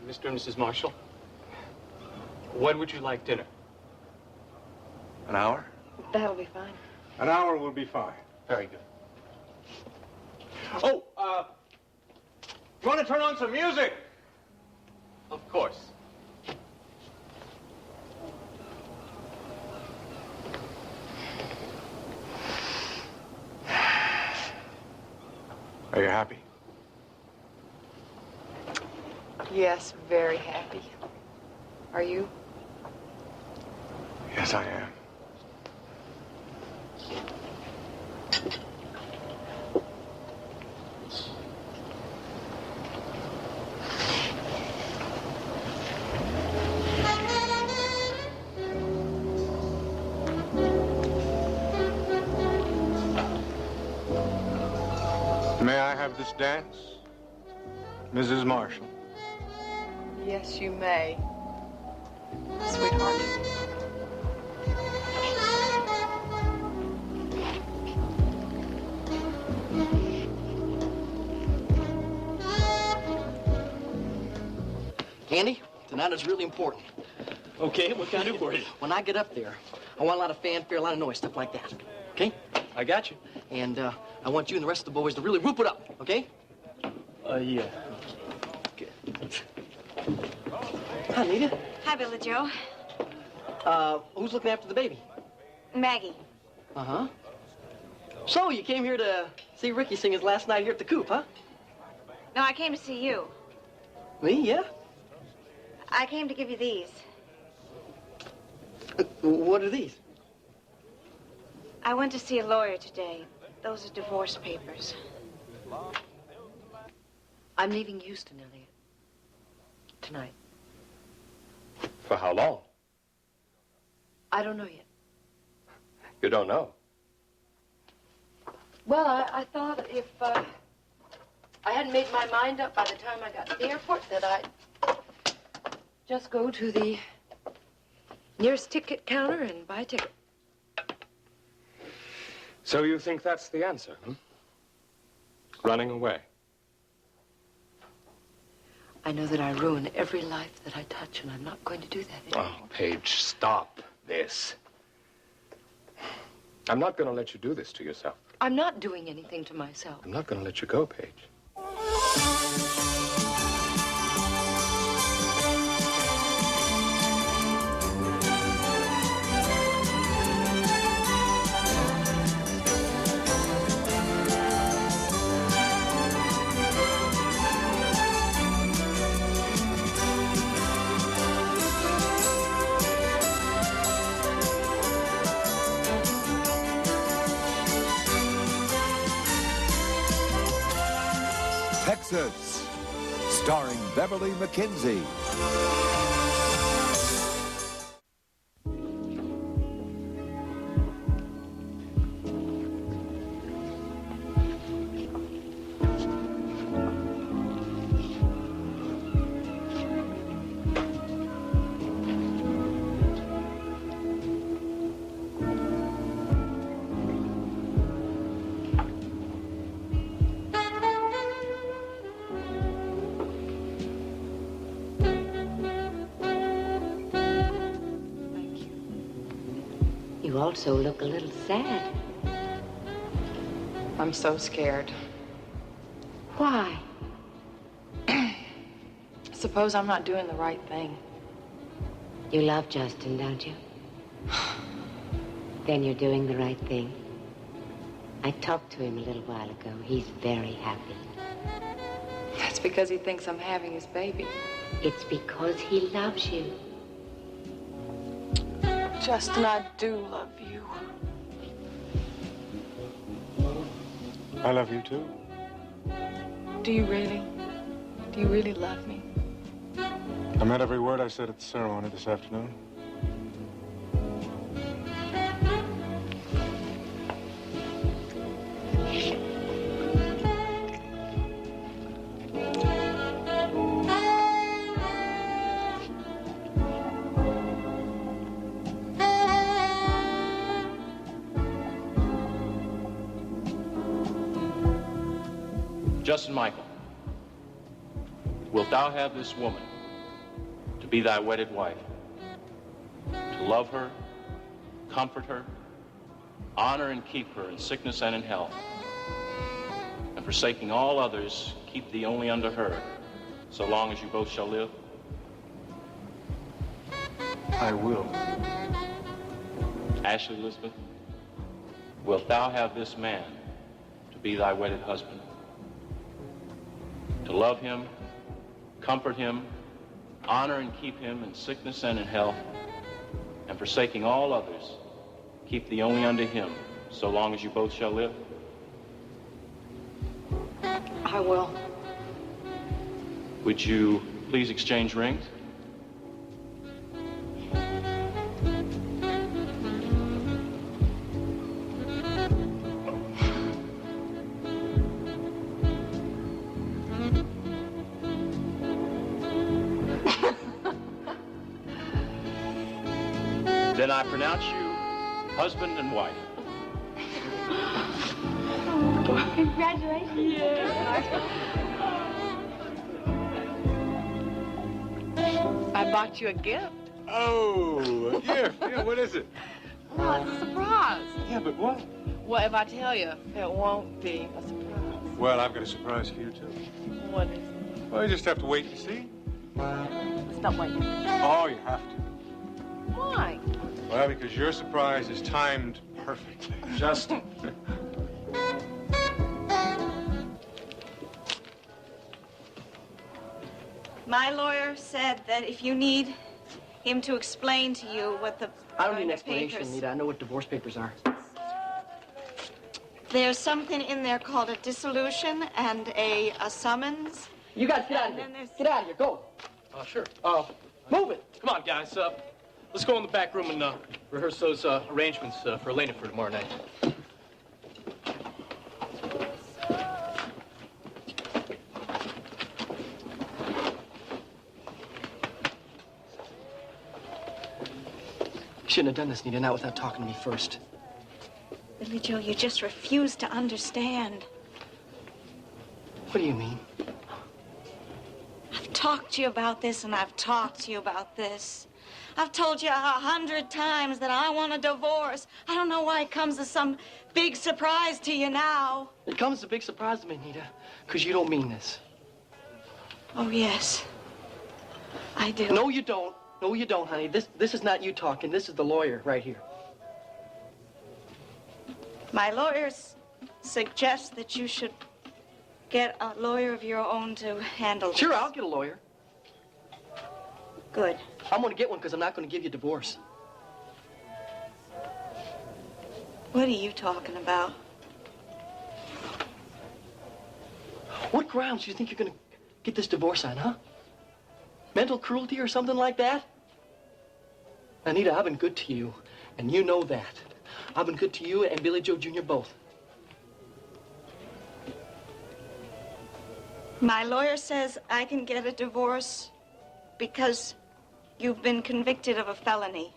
Mr. and Mrs. Marshall, when would you like dinner? An hour? That'll be fine. An hour will be fine. Very good. Oh, you want to turn on some music? Of course. Are you happy? Yes, very happy. Are you? Yes, I am. May I have this dance, Mrs. Marshall? Yes, you may, sweetheart. Candy, tonight is really important. Okay, what can I do for you? When I get up there, I want a lot of fanfare, a lot of noise, stuff like that. Okay? I got you. And I want you and the rest of the boys to really whoop it up, okay? Yeah. Good. Hi, Nita. Hi, Billy Joe. Who's looking after the baby? Maggie. Uh-huh. So, you came here to see Ricky sing his last night here at the Coop, huh? No, I came to see you. Me, yeah? I came to give you these. What are these? I went to see a lawyer today. Those are divorce papers. I'm leaving Houston, Elliot. Tonight. For how long? I don't know yet. You don't know. Well, I thought if I hadn't made my mind up by the time I got to the airport that I'd just go to the nearest ticket counter and buy a ticket. So you think that's the answer, hmm? Running away. I know that I ruin every life that I touch, and I'm not going to do that anymore. Oh, Paige, stop this. I'm not going to let you do this to yourself. I'm not doing anything to myself. I'm not going to let you go, Paige. Texas, starring Beverly McKinsey. You also look a little sad. I'm so scared. Why? Suppose I'm not doing the right thing. You love Justin, don't you? Then you're doing the right thing. I talked to him a little while ago. He's very happy. That's because he thinks I'm having his baby. It's because he loves you. Justin, I do love you. I love you too. Do you really? Do you really love me? I meant every word I said at the ceremony this afternoon. Justin Michael, wilt thou have this woman to be thy wedded wife, to love her, comfort her, honor and keep her in sickness and in health, and forsaking all others, keep thee only unto her, so long as you both shall live? I will. Ashley Elizabeth, wilt thou have this man to be thy wedded husband? To love him, comfort him, honor and keep him in sickness and in health, and forsaking all others, keep thee only unto him, so long as you both shall live? I will. Would you please exchange rings? Then I pronounce you husband and wife. Congratulations. I bought you a gift. Oh, a gift. Yeah, what is it? Well, it's a surprise. Yeah, but what? Well, if I tell you, it won't be a surprise. Well, I've got a surprise for you, too. What is it? Well, you just have to wait and see. Stop waiting. Oh, you have to. Why? Well, because your surprise is timed perfectly. Justin. My lawyer said that if you need him to explain to you what the I don't need an the explanation, papers- Nita. I know what divorce papers are. There's something in there called a dissolution and a summons. You guys get out of And here. then there's- Get out of here. Go. Sure. Move it. Come on, guys. Let's go in the back room and rehearse those arrangements for Elena for tomorrow night. You shouldn't have done this, Nita, not without talking to me first. Billy Joe, you just refuse to understand. What do you mean? I've talked to you about this and I've talked to you about this. I've told you 100 times that I want a divorce. I don't know why it comes as some big surprise to you now. It comes as a big surprise to me, Nita, because you don't mean this. Oh, yes. I do. No, you don't. No, you don't, honey. This is not you talking. This is the lawyer right here. My lawyers suggest that you should get a lawyer of your own to handle this. Sure, I'll get a lawyer. Good. I'm going to get one because I'm not going to give you a divorce. What are you talking about? What grounds do you think you're going to get this divorce on, huh? Mental cruelty or something like that? Anita, I've been good to you, and you know that. I've been good to you and Billy Joe Jr. both. My lawyer says I can get a divorce because you've been convicted of a felony.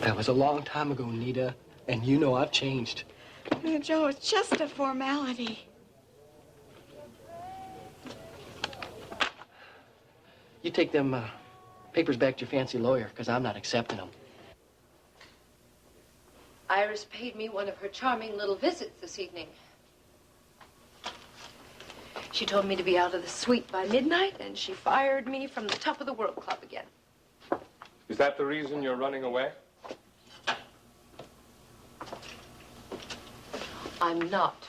That was a long time ago, Nita, and you know I've changed. Joe, it's just a formality. You take them papers back to your fancy lawyer, because I'm not accepting them. Iris paid me one of her charming little visits this evening. She told me to be out of the suite by midnight, and she fired me from the Top of the World Club again. Is that the reason you're running away? I'm not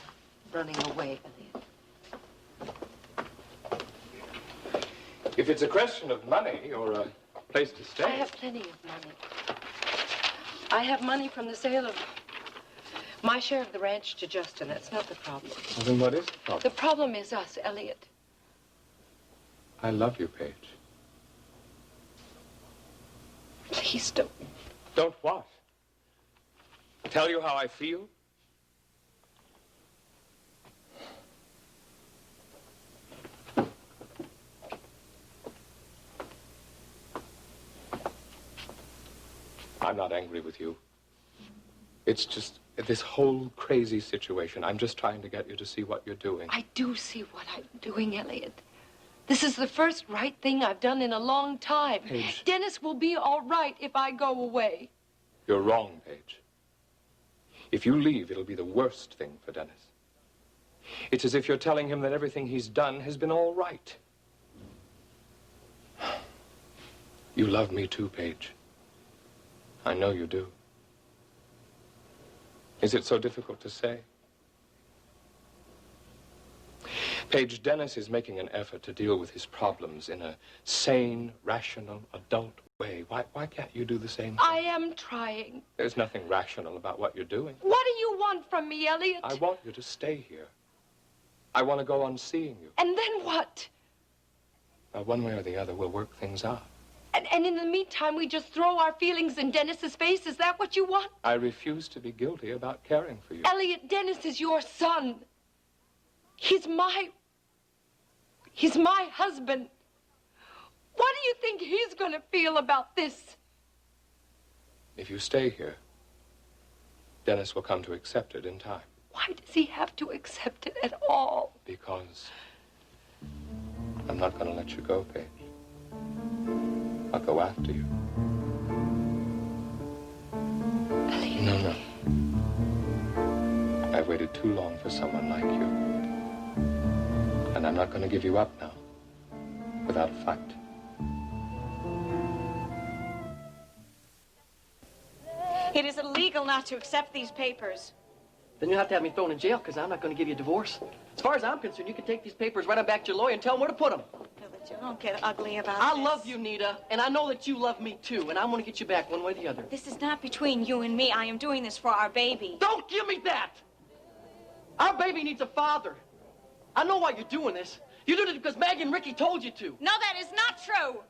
running away, Elliot. If it's a question of money or a place to stay. I have plenty of money. I have money from the sale of my share of the ranch to Justin. That's not the problem. Well, then what is the problem? The problem is us, Elliot. I love you, Paige. Please don't. Don't what? Tell you how I feel? I'm not angry with you. It's just this whole crazy situation. I'm just trying to get you to see what you're doing. I do see what I'm doing, Elliot. This is the first right thing I've done in a long time. Paige. Dennis will be all right if I go away. You're wrong, Paige. If you leave, it'll be the worst thing for Dennis. It's as if you're telling him that everything he's done has been all right. You love me too, Paige. I know you do. Is it so difficult to say? Paige, Dennis is making an effort to deal with his problems in a sane, rational, adult way. Why can't you do the same thing? I am trying. There's nothing rational about what you're doing. What do you want from me, Elliot? I want you to stay here. I want to go on seeing you. And then what? Well, one way or the other, we'll work things out. And in the meantime, we just throw our feelings in Dennis's face? Is that what you want? I refuse to be guilty about caring for you. Elliot, Dennis is your son. He's my husband. What do you think he's going to feel about this? If you stay here, Dennis will come to accept it in time. Why does he have to accept it at all? Because I'm not going to let you go, Paige. I'll go after you. Elliot. No. I've waited too long for someone like you. And I'm not going to give you up now without a fight. It is illegal not to accept these papers. Then you have to have me thrown in jail because I'm not going to give you a divorce. As far as I'm concerned, you can take these papers right on back to your lawyer and tell him where to put them. Village, don't get ugly about I this. love you, Nita, and I know that you love me too, and I'm going to get you back one way or the other. This is not between you and me. I am doing this for our baby. Don't give me that! Our baby needs a father. I know why you're doing this. You did it because Maggie and Ricky told you to. No, that is not true.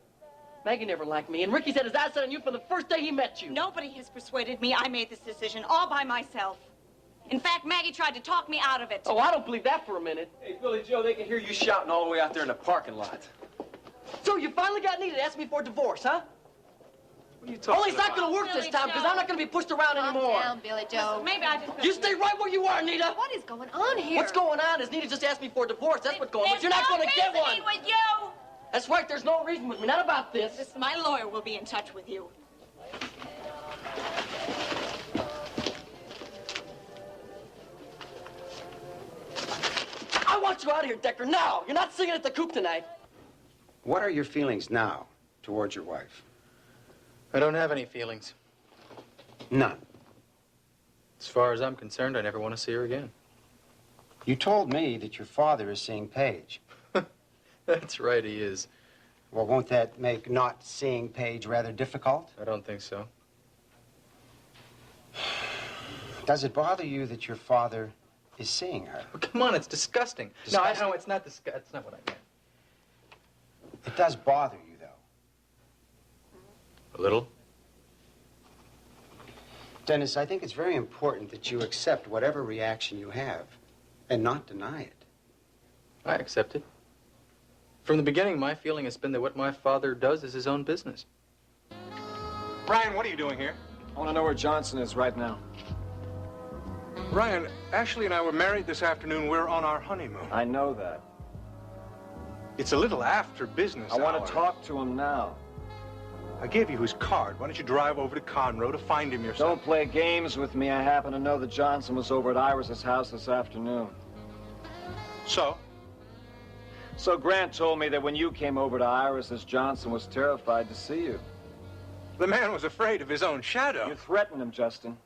Maggie never liked me, and Ricky set his eyes on you from the first day he met you. Nobody has persuaded me. I made this decision all by myself. In fact, Maggie tried to talk me out of it. Oh, I don't believe that for a minute. Hey, Billy Joe, they can hear you shouting all the way out there in the parking lot. So you finally got Nita to ask me for a divorce, huh? What are you talking Only it's not about? going to work this time because I'm not going to be pushed around anymore. Calm down, Billy Joe. Maybe I just... You stay right where you are, Nita. What is going on here? What's going on is Nita just asked me for a divorce. That's what's going on. But you're not going to get one. with you. That's right. There's no reason with me. Not about this. My lawyer will be in touch with you. I want you out of here, Decker, now. You're not singing at the coop tonight. What are your feelings now towards your wife? I don't have any feelings. None. As far as I'm concerned, I never want to see her again. You told me that your father is seeing Paige. That's right, he is. Well, won't that make not seeing Paige rather difficult? I don't think so. Does it bother you that your father is seeing her? Oh, come on, it's disgusting. Disgusting? No, it's not disgusting. That's not what I meant. It does bother you, though. A little? Dennis, I think it's very important that you accept whatever reaction you have and not deny it. I accept it. From the beginning, my feeling has been that what my father does is his own business. Ryan, what are you doing here? I want to know where Johnson is right now. Ryan, Ashley and I were married this afternoon. We're on our honeymoon. I know that. It's a little after business I want hours. to talk to him now. I gave you his card. Why don't you drive over to Conroe to find him yourself? Don't play games with me. I happen to know that Johnson was over at Iris's house this afternoon. So? So Grant told me that when you came over to Iris's, Johnson was terrified to see you. The man was afraid of his own shadow. You threatened him, Justin.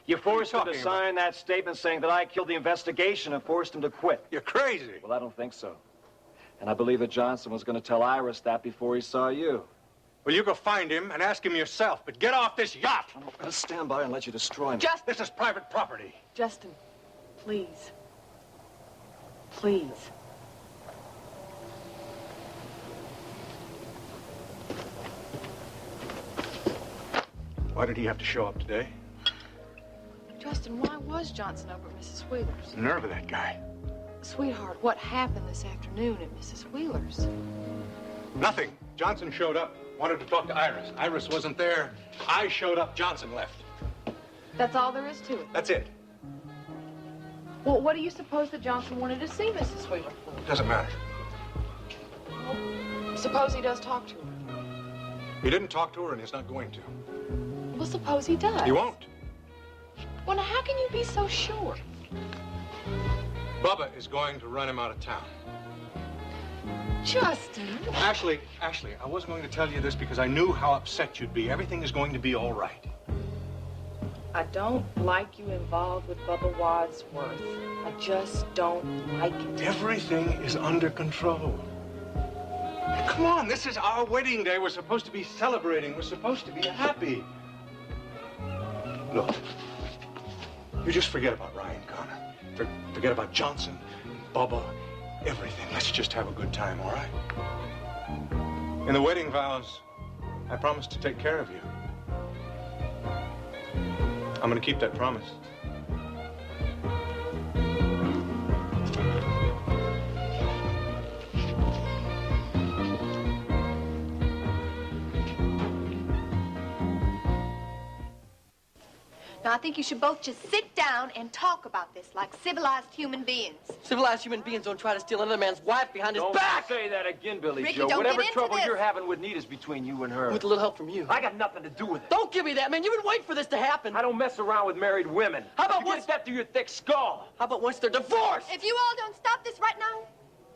You forced him to sign that statement saying that I killed the investigation and forced him to quit. You're crazy. Well, I don't think so. And I believe that Johnson was going to tell Iris that before he saw you. Well, you go find him and ask him yourself, but get off this yacht! I'm not going to stand by and let you destroy me. Justin! This is private property. Justin, please. Please. Why did he have to show up today? Justin, why was Johnson over at Mrs. Wheeler's? The nerve of that guy. Sweetheart, what happened this afternoon at Mrs. Wheeler's? Nothing. Johnson showed up, wanted to talk to Iris. Iris wasn't there. I showed up, Johnson left. That's all there is to it. That's it. Well, what do you suppose that Johnson wanted to see Mrs. Wheeler for? Doesn't matter. Suppose he does talk to her. He didn't talk to her, and he's not going to. Well, suppose he does. He won't. Well, now, how can you be so sure? Bubba is going to run him out of town. Justin. Ashley, I wasn't going to tell you this because I knew how upset you'd be. Everything is going to be all right. I don't like you involved with Bubba Wadsworth. I just don't like it. Everything is under control. Come on, this is our wedding day. We're supposed to be celebrating. We're supposed to be happy. Look, you just forget about Ryan Connor. Forget about Johnson, Bubba, everything. Let's just have a good time, all right? In the wedding vows, I promised to take care of you. I'm going to keep that promise. Now, I think you should both just sit down and talk about this like civilized human beings. Civilized human beings don't try to steal another man's wife behind his back. Don't say that again, Billy Ricky, Joe. don't Whatever get into trouble this. you're having with Nita's between you and her. With a little help from you. I got nothing to do with it. Don't give me that, man. You've been waiting for this to happen. I don't mess around with married women. How about you once... get that through your thick skull? How about once they're divorced? If you all don't stop this right now,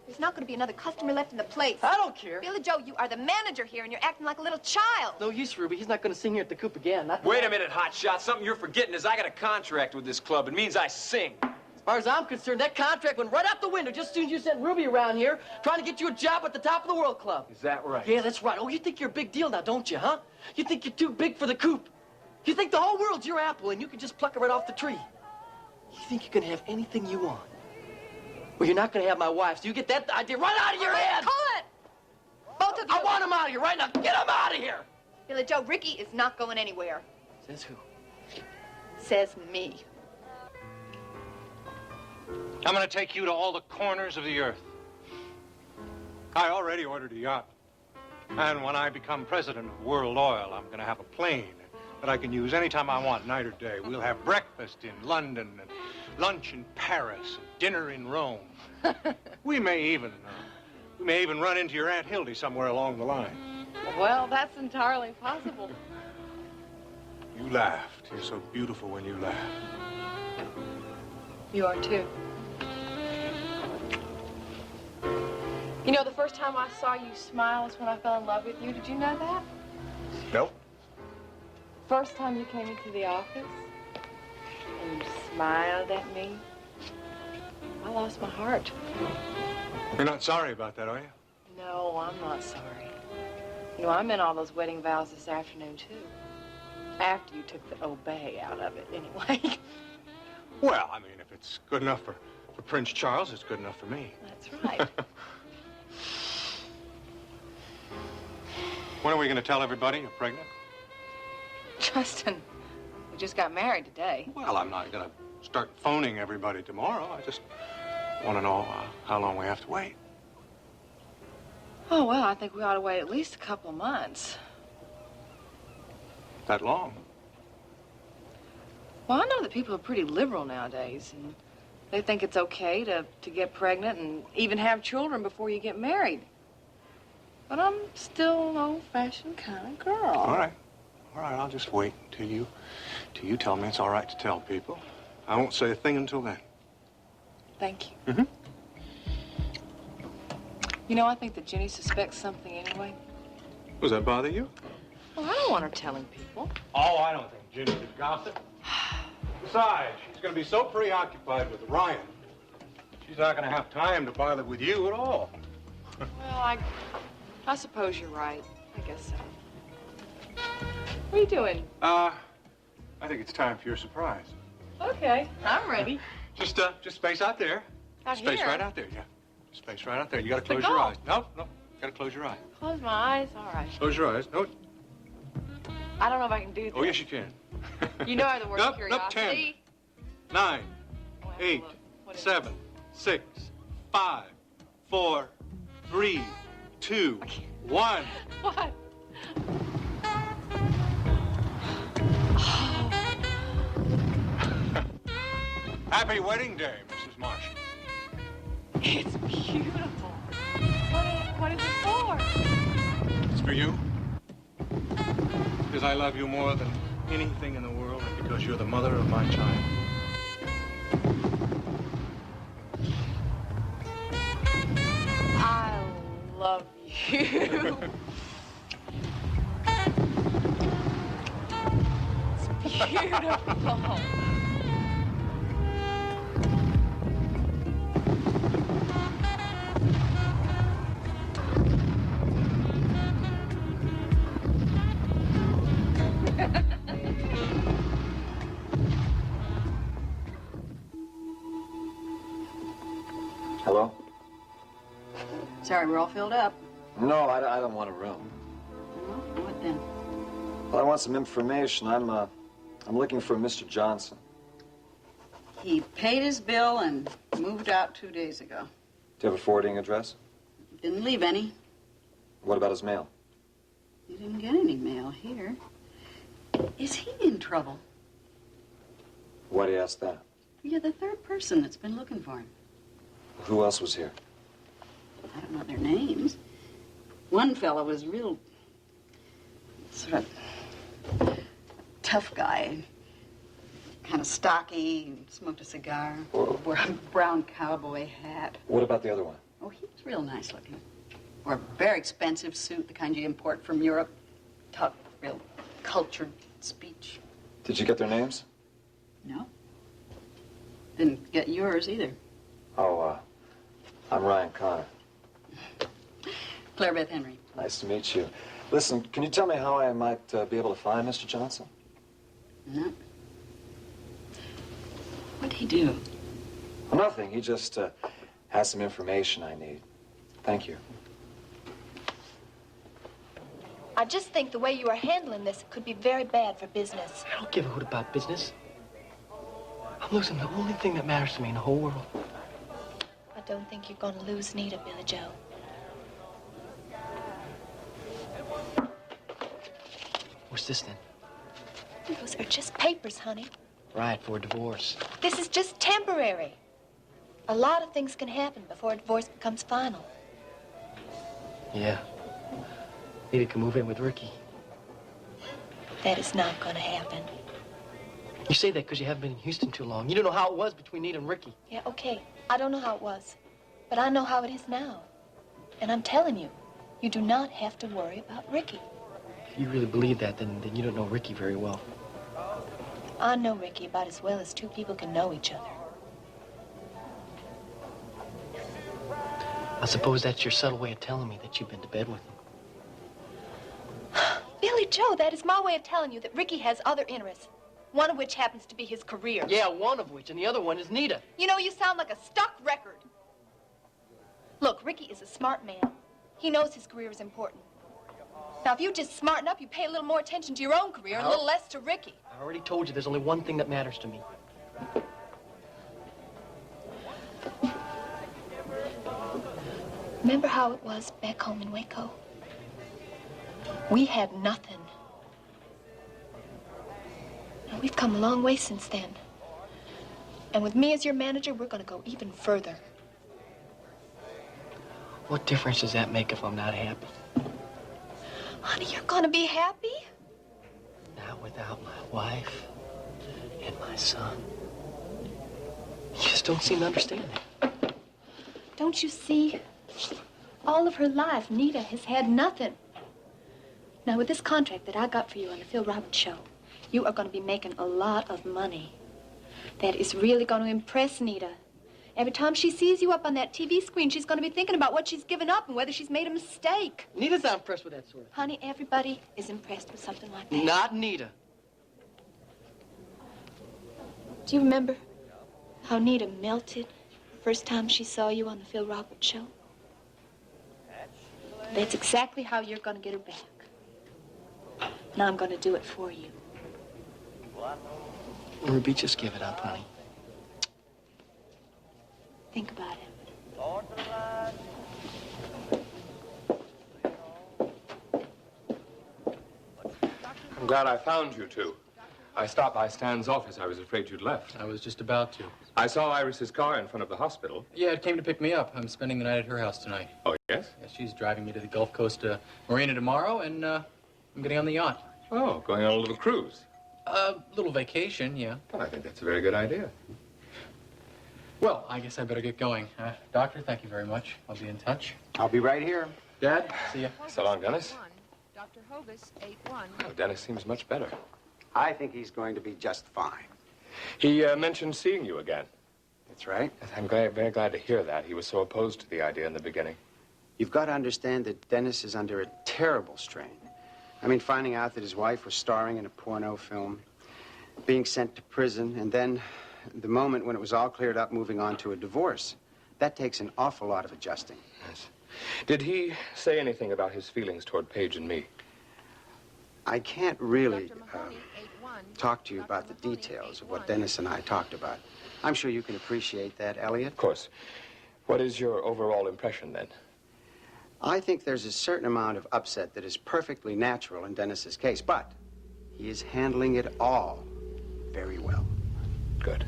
there's not going to be another customer left in the place. I don't care. Billy Joe, you are the manager here, and you're acting like a little child. No use, Ruby. He's not going to sing here at the Coop again. Wait a minute, hotshot. Something you're forgetting is I got a contract with this club. It means I sing. As far as I'm concerned, that contract went right out the window just as soon as you sent Ruby around here trying to get you a job at the top of the World Club. Is that right? Yeah, that's right. Oh, you think you're a big deal now, don't you, huh? You think you're too big for the Coop. You think the whole world's your apple and you can just pluck it right off the tree. You think you can have anything you want. Well, you're not going to have my wife, so you get that idea right out of your head. Call it! Both of you. I want him out of here right now. Get him out of here. Billy Joe, Ricky is not going anywhere. Says who? Says me. I'm going to take you to all the corners of the earth. I already ordered a yacht. And when I become president of World Oil, I'm going to have a plane that I can use anytime I want, night or day. We'll have breakfast in London and lunch in Paris, and dinner in Rome. we may even run into your Aunt Hildy somewhere along the line. Well, that's entirely possible. You laughed. You're so beautiful when you laugh. You are too. You know, the first time I saw you smile was when I fell in love with you. Did you know that? Nope. First time you came into the office and you smiled at me, I lost my heart. You're not sorry about that, are you? No, I'm not sorry. You know, I meant all those wedding vows this afternoon, too. After you took the obey out of it, anyway. Well, I mean, if it's good enough for Prince Charles, it's good enough for me. That's right. When are we going to tell everybody you're pregnant? Justin, we just got married today. Well, I'm not going to start phoning everybody tomorrow. I just want to know how long we have to wait. Oh, well, I think we ought to wait at least a couple of months. That long? Well, I know that people are pretty liberal nowadays, and they think it's okay to get pregnant and even have children before you get married. But I'm still an old-fashioned kind of girl. All right, I'll just wait till you tell me it's all right to tell people. I won't say a thing until then. Thank you. Mm-hmm. You know, I think that Jenny suspects something anyway. Does that bother you? Well, I don't want her telling people. Oh, I don't think Jenny would gossip. Besides, she's going to be so preoccupied with Ryan, she's not going to have time to bother with you at all. Well, I suppose you're right. I guess so. What are you doing? I think it's time for your surprise. Okay, I'm ready. Just space out there. Out Space here? right out there, yeah. Space right out there. You got to The close your goal. eyes. No, you got to close your eyes. Close my eyes. All right. Close your eyes. No. I don't know if I can do this. Oh, yes, you can. You know I have the word Nope, curiosity. 10, 9, 8, 7, 6, 5, 4, 3, 2, 1. What? Happy wedding day, Mrs. Marshall. It's beautiful. What is it for? It's for you. Because I love you more than anything in the world, and because you're the mother of my child. I love you. It's beautiful. Hello? Sorry, we're all filled up. No, I don't want a room. What then? Well, I want some information. I'm looking for Mr. Johnson. He paid his bill and moved out 2 days ago. Do you have a forwarding address? Didn't leave any. What about his mail? He didn't get any mail here. Is he in trouble? Why do you ask that? You're the third person that's been looking for him. Who else was here? I don't know their names. One fellow was real sort of tough guy. Kind of stocky, smoked a cigar, wore a brown cowboy hat. What about the other one? Oh, he was real nice looking. Wore a very expensive suit, the kind you import from Europe. Talked real cultured speech. Did you get their names? No. Didn't get yours either. Oh, I'm Ryan Connor. Claire Beth Henry. Nice to meet you. Listen, can you tell me how I might be able to find Mr. Johnson? No. What'd he do? Well, nothing. He just has some information I need. Thank you. I just think the way you are handling this could be very bad for business. I don't give a hoot about business. I'm losing the only thing that matters to me in the whole world. I don't think you're going to lose Nita, Billy Joe. What's this then? Those are just papers, honey. Right, for a divorce. This is just temporary. A lot of things can happen before a divorce becomes final. Yeah. Nita can move in with Ricky. That is not going to happen. You say that because you haven't been in Houston too long. You don't know how it was between Nita and Ricky. Yeah, okay. I don't know how it was, but I know how it is now. And I'm telling you, you do not have to worry about Ricky. If you really believe that, then you don't know Ricky very well. I know Ricky about as well as two people can know each other. I suppose that's your subtle way of telling me that you've been to bed with him. Billy Joe, that is my way of telling you that Ricky has other interests, one of which happens to be his career. Yeah, one of which, and the other one is Nita. You know, you sound like a stuck record. Look, Ricky is a smart man. He knows his career is important. Now, if you just smarten up, you pay a little more attention to your own career and a little less to Ricky. I already told you there's only one thing that matters to me. Remember how it was back home in Waco? We had nothing. Now, we've come a long way since then. And with me as your manager, we're going to go even further. What difference does that make if I'm not happy? Honey, you're going to be happy? Not without my wife and my son. You just don't seem to understand that. Don't you see? All of her life, Nita has had nothing. Now, with this contract that I got for you on the Phil Roberts show, you are going to be making a lot of money. That is really going to impress Nita. Every time she sees you up on that TV screen, she's going to be thinking about what she's given up and whether she's made a mistake. Nita's not impressed with that sort of thing. Honey, everybody is impressed with something like that. Not Nita. Do you remember how Nita melted the first time she saw you on the Phil Roberts show? That's exactly how you're going to get her back. And I'm going to do it for you. Ruby, just give it up, honey. Think about it. I'm glad I found you two. I stopped by Stan's office. I was afraid you'd left. I was just about to. I saw Iris's car in front of the hospital. Yeah, it came to pick me up. I'm spending the night at her house tonight. Oh, yes? Yeah, she's driving me to the Gulf Coast Marina tomorrow, and I'm getting on the yacht. Oh, going on a little cruise. A little vacation, yeah. Well, I think that's a very good idea. Well, I guess I better get going. Doctor, thank you very much. I'll be in touch. I'll be right here. Dad, see ya. So long, Dennis. Dr. Hovis, 8-1. Oh, Dennis seems much better. I think he's going to be just fine. He mentioned seeing you again. That's right. I'm very glad to hear that. He was so opposed to the idea in the beginning. You've got to understand that Dennis is under a terrible strain. I mean, finding out that his wife was starring in a porno film, being sent to prison, and then the moment when it was all cleared up, moving on to a divorce. That takes an awful lot of adjusting. Yes. Did he say anything about his feelings toward Paige and me? I can't really talk to you about the details of what Dennis and I talked about. I'm sure you can appreciate that, Elliot. Of course. What is your overall impression, then? I think there's a certain amount of upset that is perfectly natural in Dennis's case, but he is handling it all very well. Good.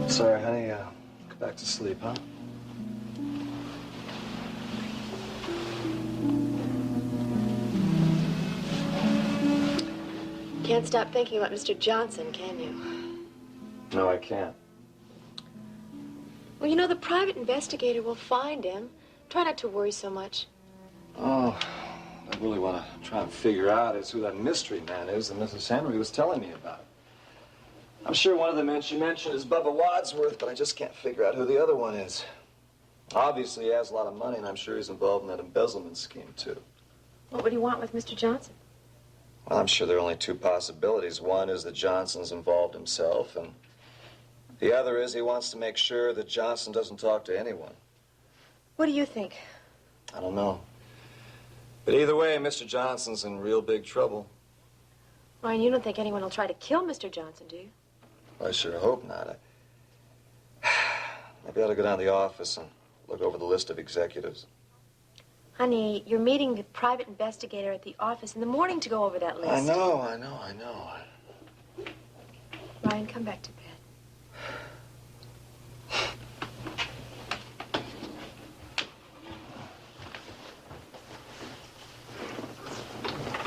Sorry, honey. Go back to sleep, huh? Can't stop thinking about Mr. Johnson, can you? No, I can't. Well, you know, the private investigator will find him. Try not to worry so much. Oh, I really want to try and figure out is who that mystery man is that Mrs. Henry was telling me about. I'm sure one of the men she mentioned is Bubba Wadsworth, but I just can't figure out who the other one is. Obviously, he has a lot of money, and I'm sure he's involved in that embezzlement scheme, too. What would he want with Mr. Johnson? Well, I'm sure there are only two possibilities. One is that Johnson's involved himself, and the other is he wants to make sure that Johnson doesn't talk to anyone. What do you think? I don't know. But either way, Mr. Johnson's in real big trouble. Ryan, you don't think anyone will try to kill Mr. Johnson, do you? I sure hope not. Maybe I ought to go down to the office and look over the list of executives. Honey, you're meeting the private investigator at the office in the morning to go over that list. I know. Ryan, come back to bed.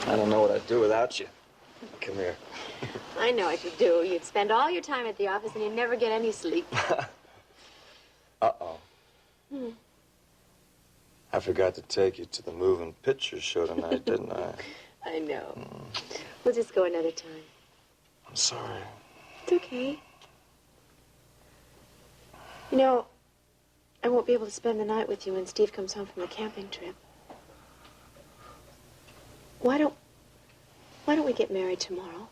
I don't know what I'd do without you. Come here. I know what you'd do. You'd spend all your time at the office and you'd never get any sleep. Uh-oh. I forgot to take you to the moving picture show tonight, didn't I? I know. We'll just go another time. I'm sorry. It's okay. You know, I won't be able to spend the night with you when Steve comes home from the camping trip. Why don't we get married tomorrow?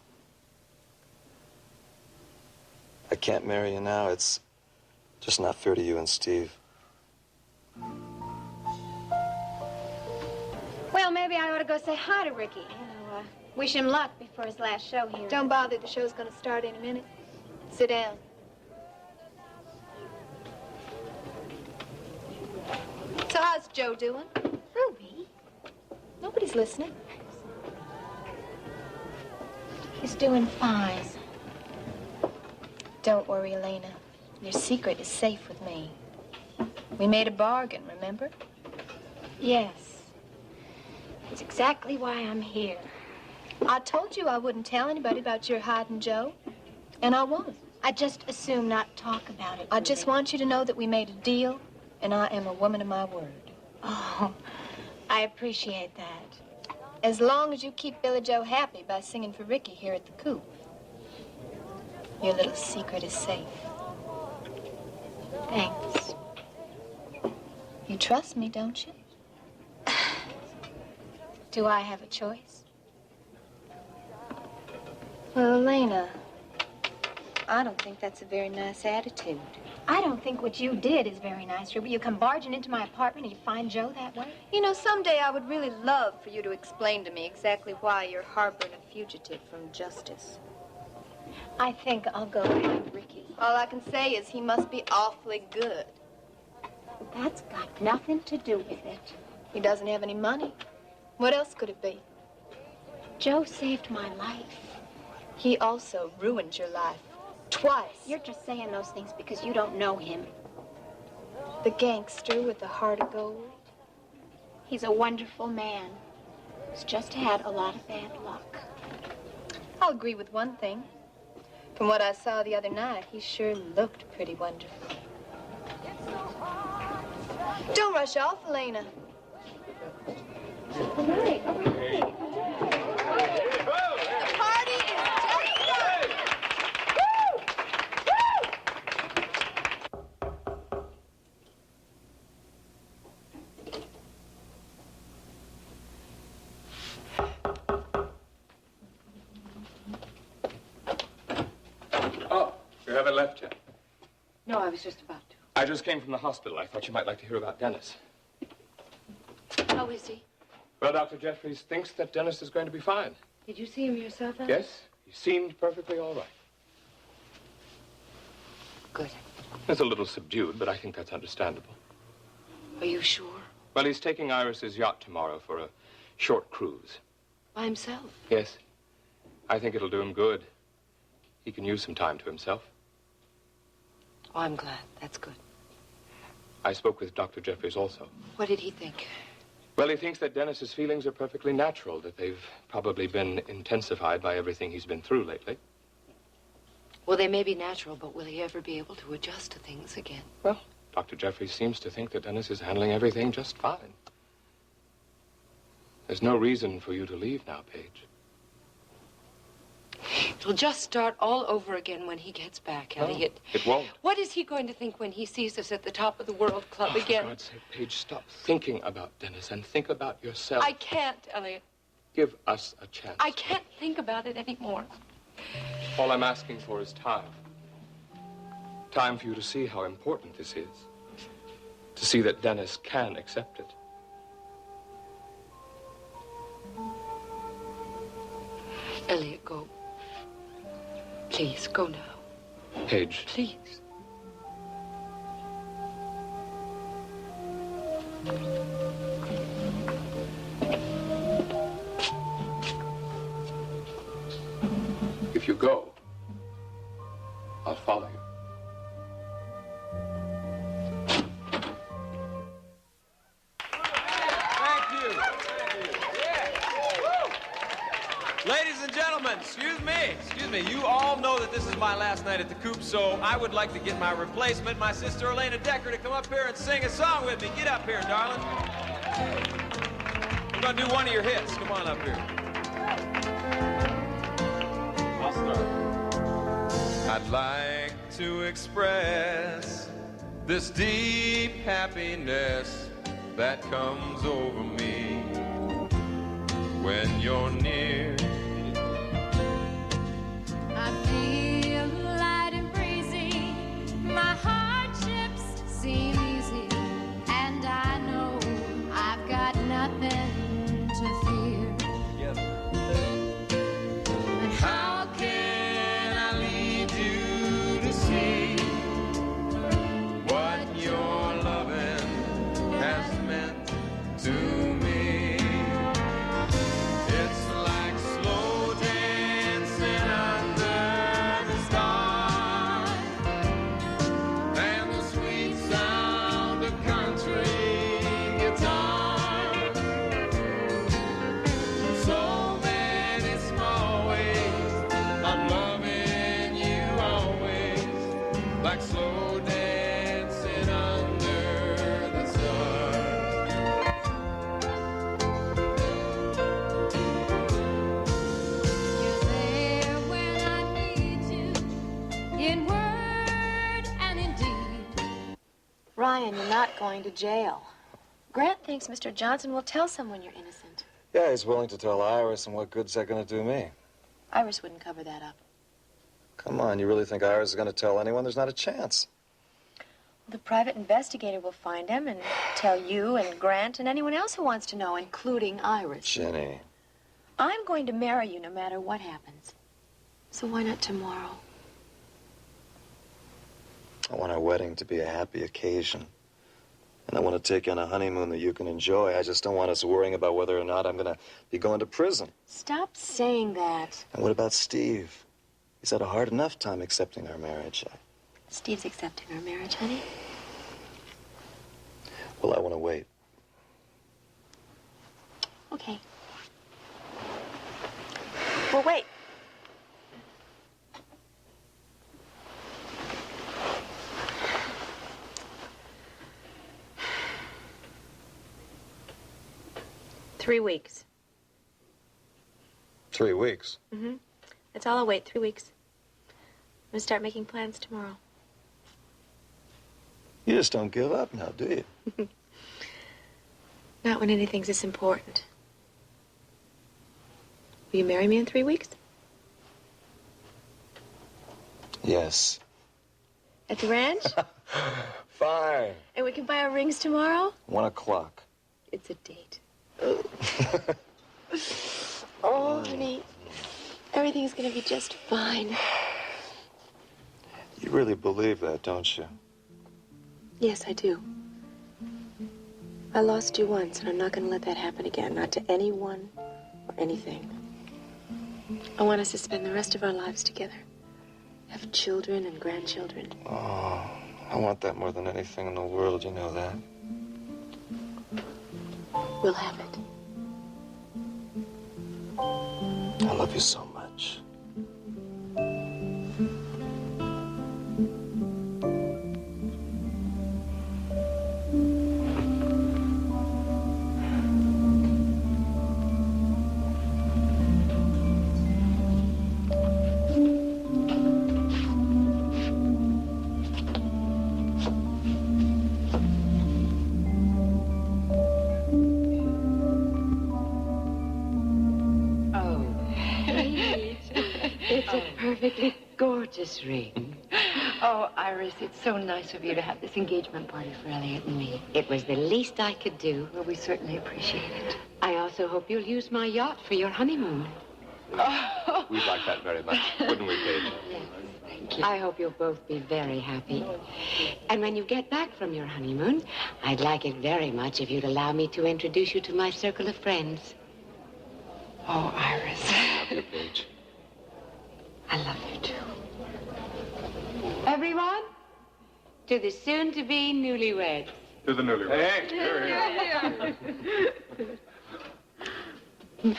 I can't marry you now. It's just not fair to you and Steve. Well, maybe I ought to go say hi to Ricky. Wish him luck before his last show here. Don't bother. The show's going to start in a minute. Sit down. So how's Joe doing? Ruby? Nobody's listening. He's doing fine. Don't worry, Elena. Your secret is safe with me. We made a bargain, remember? Yes. It's exactly why I'm here. I told you I wouldn't tell anybody about your hiding Joe. And I won't. I just assume not talk about it. I just want you to know that we made a deal, and I am a woman of my word. Oh, I appreciate that. As long as you keep Billy Joe happy by singing for Ricky here at the Coop, your little secret is safe. Thanks. You trust me, don't you? Do I have a choice? Well, Elena, I don't think that's a very nice attitude. I don't think what you did is very nice, Ruby. You come barging into my apartment and you find Joe that way. You know, someday I would really love for you to explain to me exactly why you're harboring a fugitive from justice. I think I'll go find Ricky. All I can say is he must be awfully good. That's got nothing to do with it. He doesn't have any money. What else could it be? Joe saved my life. He also ruined your life. Twice. You're just saying those things because you don't know him. The gangster with the heart of gold. He's a wonderful man. He's just had a lot of bad luck. I'll agree with one thing. From what I saw the other night, he sure looked pretty wonderful. Don't rush off, Elena. All right, all right. The party is just started. Oh, you haven't left yet. No, I was just about to. I just came from the hospital. I thought you might like to hear about Dennis. How is he? Well, Dr. Jeffries thinks that Dennis is going to be fine. Did you see him yourself, Alan? Yes, he seemed perfectly all right. Good. He's a little subdued, but I think that's understandable. Are you sure? Well, he's taking Iris's yacht tomorrow for a short cruise. By himself? Yes. I think it'll do him good. He can use some time to himself. Oh, I'm glad. That's good. I spoke with Dr. Jeffries also. What did he think? Well, he thinks that Dennis's feelings are perfectly natural, that they've probably been intensified by everything he's been through lately. Well, they may be natural, but will he ever be able to adjust to things again? Well, Dr. Jeffries seems to think that Dennis is handling everything just fine. There's no reason for you to leave now, Paige. It'll just start all over again when he gets back, Elliot. It won't. What is he going to think when he sees us at the top of the World Club again? For God's sake, Paige, stop thinking about Dennis and think about yourself. I can't, Elliot. Give us a chance. I can't think about it anymore. All I'm asking for is time. Time for you to see how important this is. To see that Dennis can accept it. Elliot, go. Please, go now. Paige. Please. If you go, I'll follow you. Thank you. Ladies and gentlemen, excuse me. You all know that this is my last night at the Coop, so I would like to get my replacement, my sister Elena Decker, to come up here and sing a song with me. Get up here, darling. We're gonna do one of your hits. Come on up here. I'll start. I'd like to express this deep happiness that comes over me when you're near. I feel light and breezy. My hardships seem easy, and I know I've got nothing to fear. And how can I lead you to see What your loving has meant to me? It's like slow dancing under the stars and the sweet sound of country guitar. So many small ways I'm loving you always, like slow dancing under the stars. you're there when I need you, in word and in deed. Ryan, you're not going to jail. Grant thinks Mr. Johnson will tell someone you're innocent. Yeah, he's willing to tell Iris, and what good's that going to do me? Iris wouldn't cover that up. Come on, you really think Iris is going to tell anyone? There's not a chance. The private investigator will find him and tell you and Grant and anyone else who wants to know, including Iris. Jenny. I'm going to marry you no matter what happens. So why not tomorrow? I want our wedding to be a happy occasion. And I want to take you on a honeymoon that you can enjoy. I just don't want us worrying about whether or not I'm going to be going to prison. Stop saying that. And what about Steve? He's had a hard enough time accepting our marriage. Steve's accepting our marriage, honey. Well, I want to wait. Okay. Well, wait. Three weeks. 3 weeks? Mm-hmm. That's all I'll wait, 3 weeks. I'm gonna start making plans tomorrow. You just don't give up now, do you? Not when anything's this important. Will you marry me in 3 weeks? Yes. At the ranch? Fine. And we can buy our rings tomorrow? 1 o'clock. It's a date. Oh, honey. Everything's gonna be just fine. You really believe that, don't you? Yes, I do. I lost you once, and I'm not gonna let that happen again. Not to anyone or anything. I want us to spend the rest of our lives together. Have children and grandchildren. Oh, I want that more than anything in the world, you know that. We'll have it. I love you so much. It's a perfectly gorgeous ring. Oh, Iris, it's so nice of you to have this engagement party for Elliot and me. It was the least I could do. Well, we certainly appreciate it. I also hope you'll use my yacht for your honeymoon. Oh. We'd like that very much, wouldn't we, Paige? Thank you. I hope you'll both be very happy. And when you get back from your honeymoon, I'd like it very much if you'd allow me to introduce you to my circle of friends. Oh, Iris. I love you, Paige. I love you, too. Everyone, to the soon-to-be newlyweds. To the newlyweds. Hey,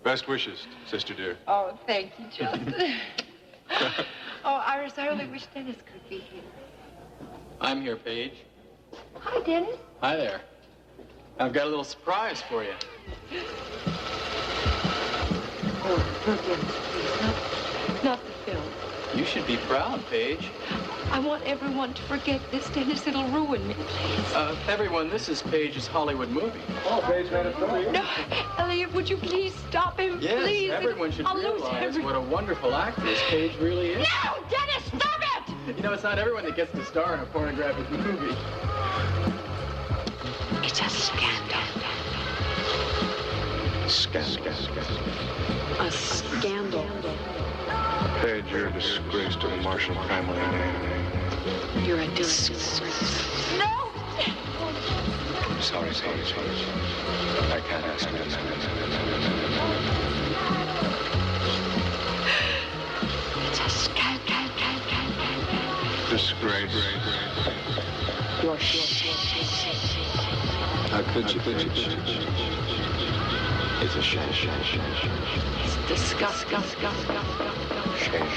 Best wishes, sister dear. Oh, thank you, John. Oh, Iris, I only wish Dennis could be here. I'm here, Paige. Hi, Dennis. Hi there. I've got a little surprise for you. Oh, no, Dennis, please, not the film. You should be proud, Paige. I want everyone to forget this, Dennis. It'll ruin me, please. Everyone, this is Paige's Hollywood movie. Oh, Paige made a film. No, Elliot, would you please stop him? Yes, please. everyone should I'll lose realize everything. what a wonderful actress Paige really is. No, Dennis, stop it! You know, it's not everyone that gets to star in a pornographic movie. It's a scandal. Scandal. A scandal. Paige, you're a disgrace to the Marshall family name. You're a disgrace. No! Sorry. I can't ask you to It's a scandal. Disgrace. You're How could you? It's a shame. It's disgusting. Shame.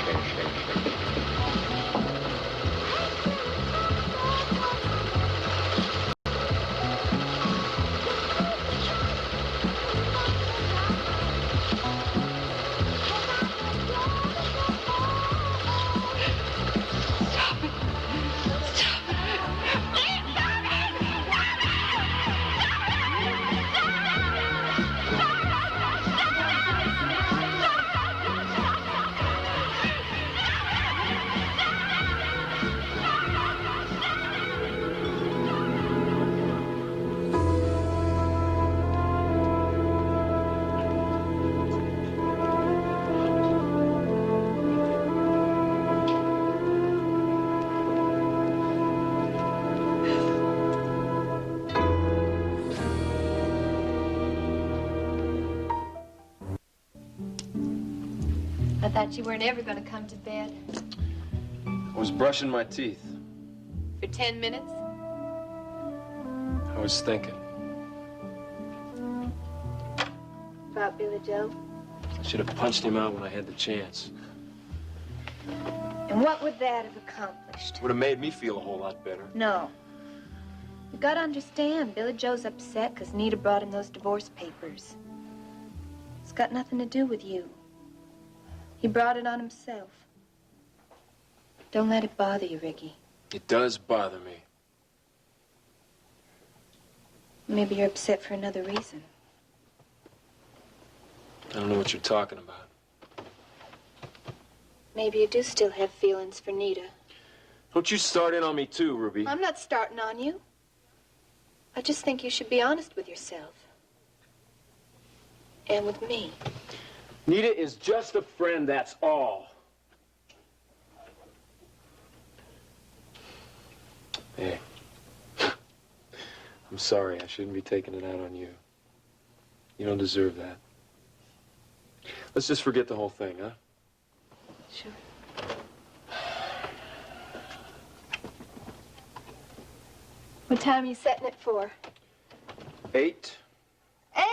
I thought you weren't ever going to come to bed. I was brushing my teeth. For 10 minutes? I was thinking. About Billy Joe? I should have punched him out when I had the chance. And what would that have accomplished? Would have made me feel a whole lot better. No. You gotta understand, Billy Joe's upset because Nita brought him those divorce papers. It's got nothing to do with you. He brought it on himself. Don't let it bother you, Ricky. It does bother me. Maybe you're upset for another reason. I don't know what you're talking about. Maybe you do still have feelings for Nita. Don't you start in on me too, Ruby. I'm not starting on you. I just think you should be honest with yourself. And with me. Nita is just a friend, that's all. Hey. I'm sorry. I shouldn't be taking it out on you. You don't deserve that. Let's just forget the whole thing, huh? Sure. What time are you setting it for? 8.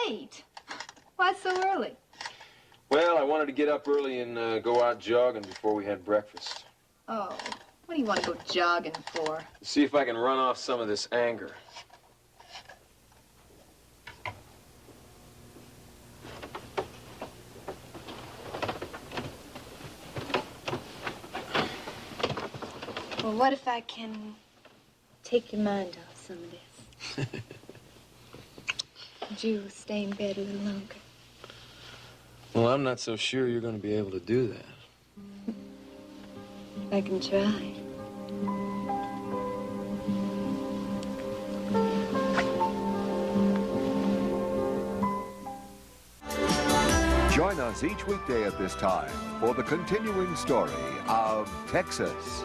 8? Why so early? Well, I wanted to get up early and go out jogging before we had breakfast. Oh, what do you want to go jogging for? See if I can run off some of this anger. Well, what if I can take your mind off some of this? Would you stay in bed a little longer? Well, I'm not so sure you're going to be able to do that. I can try. Join us each weekday at this time for the continuing story of Texas.